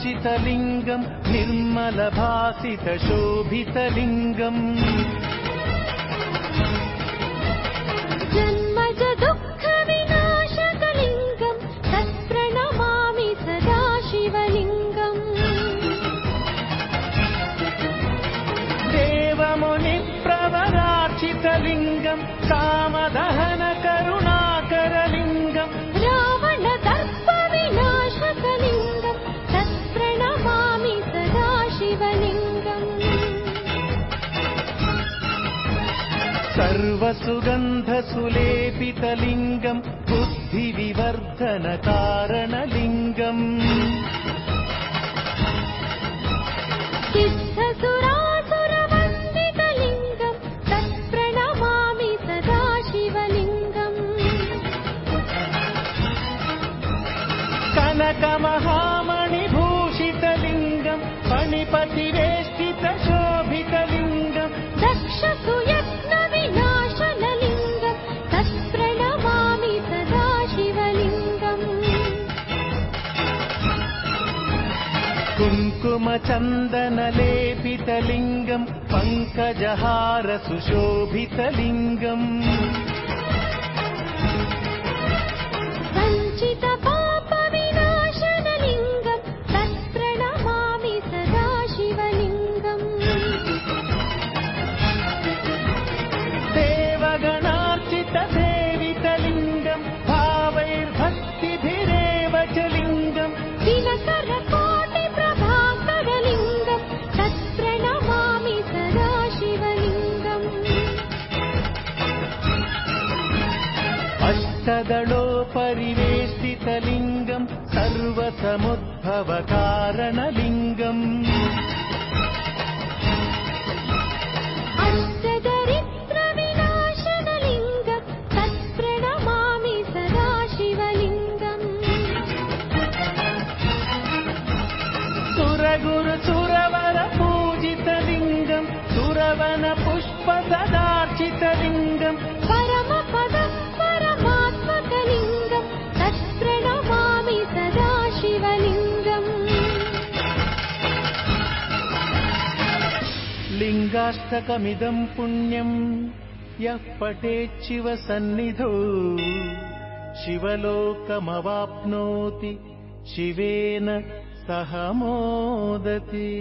निर्मलभासितलिङ्गम् निर्मलभासितशोभितलिङ्गम् जन्मज दुःखविनाशकलिङ्गम् तत्प्रणमामि सदा शिवलिङ्गम् देवमुनिप्रवरार्चितलिङ्गम् कामदहनकरुणाकरलिङ्गम् रावणदर्पविनाशकलिङ्गम् तत्प्रणमामि सदा शिवलिङ्गम् सर्वसुगन्धसुलेपितलिङ्गम् बुद्धिविवर्धनकारणलिङ्गम् सिद्धसुरासुरवन्दितलिङ्गम् तत्प्रणमामि सदा शिवलिङ्गम् कनकमहामणिभूषितलिङ्गम् फणिपतिवेष्टितशोभितलिङ्गम् दक्षसुयत्नविनाशनलिङ्गम् तत्प्रणमामि सदा शिवलिङ्गम् कुङ्कुमचन्दनलेपितलिङ्गम् पङ्कजहारसुशोभितलिङ्गम् सञ्चितपापविनाशनलिङ्गम् तत्प्रणमामि सदा शिवलिङ्गम् देवगणार्चितसेवितलिङ्गम् भावैर्भक्तिभिरेव च लिङ्गम् दिनकरकोटिप्रभाकरलिङ्गम् तत्प्रणमामि सदा शिवलिङ्गम् अष्टदलोपरिवेष्टितलिङ्गम् सर्वसमुद्भवकारणलिङ्गम् अष्टदरिद्रविनाशनलिङ्गम् तत्प्रणमामि सदा शिवलिङ्गम् सुरगुरुसुरवरपूजितलिङ्गम् सुरवनपुष्पसदार्चितलिङ्गम् परमपदपरमात्मकलिङ्गम् तत्प्रणमामि सदा शिवलिङ्गम् लिङ्गाष्टकमिदम् पुण्यम् यः पठेच्छिव सन्निधौ शिवलोकमवाप्नोति शिवेन सह मोदति।